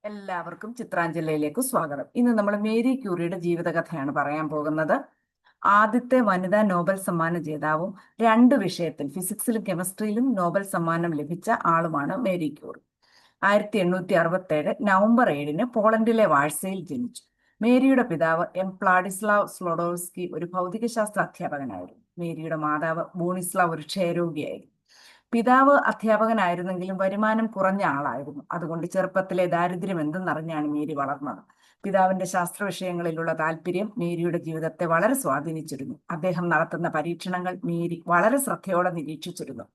എല്ലാവർക്കും ചിത്രാഞ്ജലിയിലേക്ക് സ്വാഗതം. ഇന്ന് നമ്മൾ മേരി ക്യൂറിയുടെ ജീവിതകഥയാണ് പറയാൻ പോകുന്നത്. ആദ്യത്തെ വനിതാ നോബൽ സമ്മാന ജേതാവും രണ്ട് വിഷയത്തിൽ ഫിസിക്സിലും കെമിസ്ട്രിയിലും നോബൽ സമ്മാനം ലഭിച്ച ആളുമാണ് മേരി ക്യൂറി. 1867 നവംബർ 7 പോളണ്ടിലെ വാഴ്സയിൽ ജനിച്ചു. മേരിയുടെ പിതാവ് പ്ലാഡിസ്ലാവ് സ്ലോഡോവ്സ്കി ഒരു ഭൗതികശാസ്ത്ര അധ്യാപകനായിരുന്നു. മേരിയുടെ മാതാവ് ബോണിസ്ലാവ് ഒരു ക്ഷയരോഗിയായിരുന്നു. പിതാവ് അധ്യാപകനായിരുന്നെങ്കിലും വരുമാനം കുറഞ്ഞ ആളായിരുന്നു. അതുകൊണ്ട് ചെറുപ്പത്തിലെ ദാരിദ്ര്യം എന്തെന്നറിഞ്ഞാണ് മേരി വളർന്നത്. പിതാവിന്റെ ശാസ്ത്ര വിഷയങ്ങളിലുള്ള താല്പര്യം മേരിയുടെ ജീവിതത്തെ വളരെ സ്വാധീനിച്ചിരുന്നു. അദ്ദേഹം നടത്തുന്ന പരീക്ഷണങ്ങൾ മേരി വളരെ ശ്രദ്ധയോടെ നിരീക്ഷിച്ചിരുന്നു.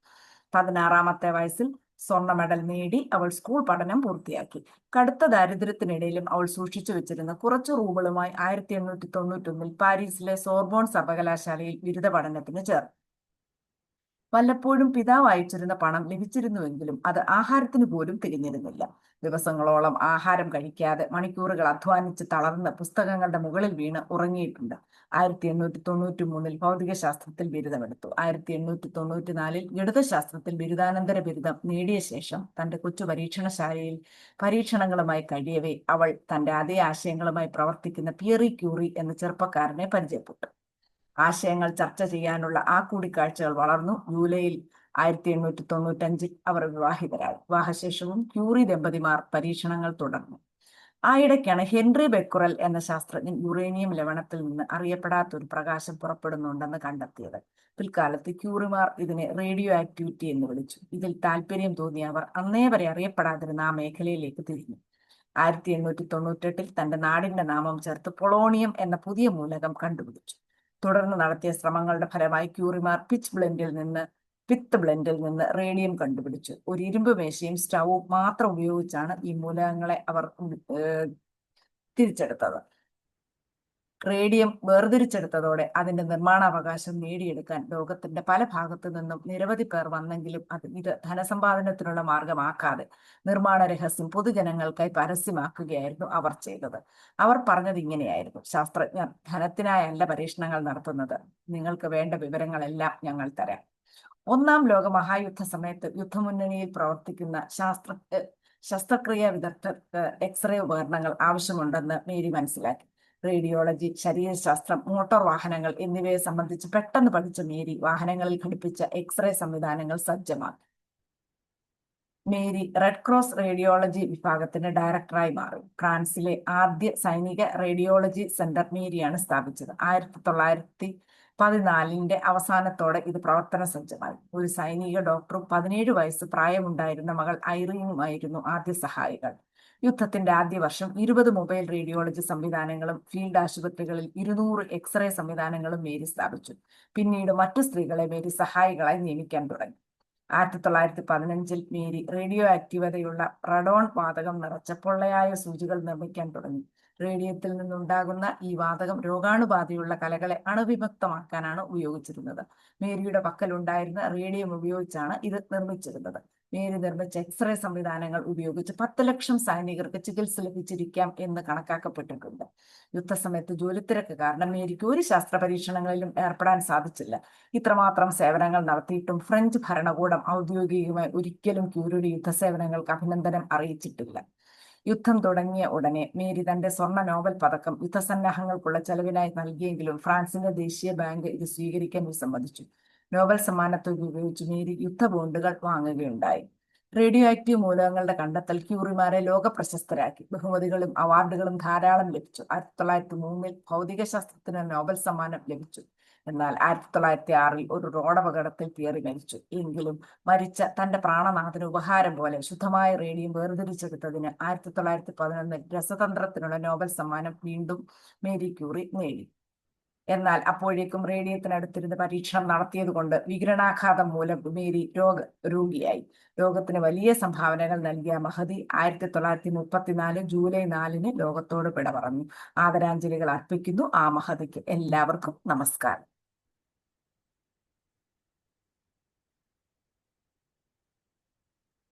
16-ാമത്തെ വയസ്സിൽ സ്വർണ്ണ മെഡൽ നേടി അവൾ സ്കൂൾ പഠനം പൂർത്തിയാക്കി. കടുത്ത ദാരിദ്ര്യത്തിനിടയിലും അവൾ സൂക്ഷിച്ചു വെച്ചിരുന്ന കുറച്ചു റൂബിളുമായി 1891 പാരീസിലെ സോർബോൺ സർവകലാശാലയിൽ ബിരുദ പഠനത്തിന് ചേർന്നു. വല്ലപ്പോഴും പിതാവ് അയച്ചിരുന്ന പണം ലഭിച്ചിരുന്നുവെങ്കിലും അത് ആഹാരത്തിന് പോലും തികഞ്ഞിരുന്നില്ല. ദിവസങ്ങളോളം ആഹാരം കഴിക്കാതെ മണിക്കൂറുകൾ അധ്വാനിച്ച് തളർന്ന് പുസ്തകങ്ങളുടെ മുകളിൽ വീണ് ഉറങ്ങിയിട്ടുണ്ട്. 1893 ഭൗതികശാസ്ത്രത്തിൽ ബിരുദമെടുത്തു. 1894 ഗണിതശാസ്ത്രത്തിൽ ബിരുദാനന്തര ബിരുദം നേടിയ ശേഷം തന്റെ കൊച്ചു പരീക്ഷണശാലയിൽ പരീക്ഷണങ്ങളുമായി കഴിയവേ അവൾ തന്റെ അതേ ആശയങ്ങളുമായി പ്രവർത്തിക്കുന്ന പിയറി ക്യൂറി എന്ന ചെറുപ്പക്കാരനെ പരിചയപ്പെട്ടു. ആശയങ്ങൾ ചർച്ച ചെയ്യാനുള്ള ആ കൂടിക്കാഴ്ചകൾ വളർന്നു. ജൂലൈയിൽ 1895 അവർ വിവാഹിതരായി. വിവാഹശേഷവും ക്യൂറി ദമ്പതിമാർ പരീക്ഷണങ്ങൾ തുടർന്നു. ആയിടയ്ക്കാണ് ഹെൻറി ബെക്കുറൽ എന്ന ശാസ്ത്രജ്ഞൻ യുറേനിയം ലവണത്തിൽ നിന്ന് അറിയപ്പെടാത്ത ഒരു പ്രകാശം പുറപ്പെടുന്നുണ്ടെന്ന് കണ്ടെത്തിയത്. പിൽക്കാലത്ത് ക്യൂറിമാർ ഇതിനെ റേഡിയോ ആക്ടിവിറ്റി എന്ന് വിളിച്ചു. ഇതിൽ താല്പര്യം തോന്നിയ അവർ അന്നേ വരെ അറിയപ്പെടാതിരുന്ന ആ മേഖലയിലേക്ക് തിരിഞ്ഞു. 1898 തന്റെ നാടിന്റെ നാമം ചേർത്ത് പൊളോണിയം എന്ന പുതിയ മൂലകം കണ്ടുപിടിച്ചു. തുടർന്ന് നടത്തിയ ശ്രമങ്ങളുടെ ഫലമായി ക്യൂറിമാർ പിത്ത് ബ്ലെൻഡിൽ നിന്ന് റേഡിയം കണ്ടുപിടിച്ചു. ഒരു ഇരുമ്പ് മേശയും സ്റ്റൗവും മാത്രം ഉപയോഗിച്ചാണ് ഈ മൂലകങ്ങളെ അവർ തിരിച്ചെടുത്തത്. റേഡിയം വേർതിരിച്ചെടുത്തതോടെ അതിന്റെ നിർമ്മാണാവകാശം നേടിയെടുക്കാൻ ലോകത്തിന്റെ പല ഭാഗത്തു നിന്നും നിരവധി പേർ വന്നെങ്കിലും ഇത് ധനസമ്പാദനത്തിനുള്ള മാർഗമാക്കാതെ നിർമ്മാണ രഹസ്യം പൊതുജനങ്ങൾക്കായി പരസ്യമാക്കുകയായിരുന്നു അവർ ചെയ്തത്. അവർ പറഞ്ഞത് ഇങ്ങനെയായിരുന്നു: ശാസ്ത്രജ്ഞർ ധനത്തിനായല്ല പരീക്ഷണങ്ങൾ നടത്തുന്നത്, നിങ്ങൾക്ക് വേണ്ട വിവരങ്ങളെല്ലാം ഞങ്ങൾ തരാം. ഒന്നാം ലോക മഹായുദ്ധ സമയത്ത് യുദ്ധമുന്നണിയിൽ പ്രവർത്തിക്കുന്ന ശസ്ത്രക്രിയാ വിദഗ്ധർക്ക് എക്സ്റേ ഉപകരണങ്ങൾ ആവശ്യമുണ്ടെന്ന് മേരി മനസ്സിലാക്കി. റേഡിയോളജി, ശരീരശാസ്ത്രം, മോട്ടോർ വാഹനങ്ങൾ എന്നിവയെ സംബന്ധിച്ച് പെട്ടെന്ന് പഠിച്ച മേരി വാഹനങ്ങളിൽ ഘടിപ്പിച്ച എക്സ്റേ സംവിധാനങ്ങൾ സജ്ജമാക്കി. മേരി റെഡ് ക്രോസ് റേഡിയോളജി വിഭാഗത്തിന്റെ ഡയറക്ടറായി മാറി. ഫ്രാൻസിലെ ആദ്യ സൈനിക റേഡിയോളജി സെന്റർ മേരിയാണ് സ്ഥാപിച്ചത്. 1914 അവസാനത്തോടെ ഇത് പ്രവർത്തന സജ്ജമായി. ഒരു സൈനിക ഡോക്ടറും 17 വയസ്സ് പ്രായമുണ്ടായിരുന്ന മകൾ ഐറീനുമായിരുന്നു ആദ്യ സഹായികൾ. യുദ്ധത്തിന്റെ ആദ്യ വർഷം 20 മൊബൈൽ റേഡിയോളജി സംവിധാനങ്ങളും ഫീൽഡ് ആശുപത്രികളിൽ 200 എക്സ്റേ സംവിധാനങ്ങളും മേരി സ്ഥാപിച്ചു. പിന്നീട് മറ്റു സ്ത്രീകളെ മേരി സഹായികളായി നിയമിക്കാൻ തുടങ്ങി. 1915 മേരി റേഡിയോ ആക്റ്റീവതയുള്ള റഡോൺ വാതകം നിറച്ച പൊള്ളയായ സൂചികൾ നിർമ്മിക്കാൻ തുടങ്ങി. റേഡിയത്തിൽ നിന്നുണ്ടാകുന്ന ഈ വാതകം രോഗാണുബാധയുള്ള കലകളെ അണുവിമുക്തമാക്കാനാണ് ഉപയോഗിച്ചിരുന്നത്. മേരിയുടെ പക്കലുണ്ടായിരുന്ന റേഡിയം ഉപയോഗിച്ചാണ് ഇത് നിർമ്മിച്ചിരുന്നത്. മേരി നിർമ്മിച്ച എക്സ്റേ സംവിധാനങ്ങൾ ഉപയോഗിച്ച് 10 ലക്ഷം സൈനികർക്ക് ചികിത്സ ലഭിച്ചിരിക്കാം എന്ന് കണക്കാക്കപ്പെട്ടിട്ടുണ്ട്. യുദ്ധസമയത്ത് ജോലിത്തിരക്ക് കാരണം മേരിക്ക് ഒരു ശാസ്ത്ര പരീക്ഷണങ്ങളിലും ഏർപ്പെടാൻ സാധിച്ചില്ല. ഇത്രമാത്രം സേവനങ്ങൾ നടത്തിയിട്ടും ഫ്രഞ്ച് ഭരണകൂടം ഔദ്യോഗികമായി ഒരിക്കലും ക്യൂറിയുടെ യുദ്ധസേവനങ്ങൾക്ക് അഭിനന്ദനം അറിയിച്ചിട്ടില്ല. യുദ്ധം തുടങ്ങിയ ഉടനെ മേരി തന്റെ സ്വർണ്ണ നോബൽ പതക്കം യുദ്ധസന്നാഹങ്ങൾക്കുള്ള ചെലവിനായി നൽകിയെങ്കിലും ഫ്രാൻസിന്റെ ദേശീയ ബാങ്ക് ഇത് സ്വീകരിക്കാൻ വിസമ്മതിച്ചു. നോബൽ സമ്മാനത്തുക ഉപയോഗിച്ച് മേരി യുദ്ധ ബോണ്ടുകൾ വാങ്ങുകയുണ്ടായി. റേഡിയോ ആക്റ്റീവ് മൂലകങ്ങളുടെ കണ്ടെത്തൽ ക്യൂറിമാരെ ലോക പ്രശസ്തരാക്കി. ബഹുമതികളും അവാർഡുകളും ധാരാളം ലഭിച്ചു. 1903 ഭൗതികശാസ്ത്രത്തിന് നോബൽ സമ്മാനം ലഭിച്ചു. എന്നാൽ 1906 ഒരു റോഡപകടത്തിൽ പിയറി മരിച്ചു. എങ്കിലും മരിച്ച തന്റെ പ്രാണനാഥന് ഉപഹാരം പോലെ ശുദ്ധമായ റേഡിയം വേർതിരിച്ചെടുത്തതിന് 1911 രസതന്ത്രത്തിനുള്ള നോബൽ സമ്മാനം വീണ്ടും മേരി ക്യൂറി നേടി. എന്നാൽ അപ്പോഴേക്കും റേഡിയത്തിനടുത്തിരുന്ന് പരീക്ഷണം നടത്തിയത് കൊണ്ട് വികിരണാഘാതം മൂലം മേരി രോഗിയായി. ലോകത്തിന് വലിയ സംഭാവനകൾ നൽകിയ മഹതി 1934 ജൂലൈ 4 ലോകത്തോട് വിട പറഞ്ഞു. ആദരാഞ്ജലികൾ അർപ്പിക്കുന്നു ആ മഹതിക്ക്. എല്ലാവർക്കും നമസ്കാരം.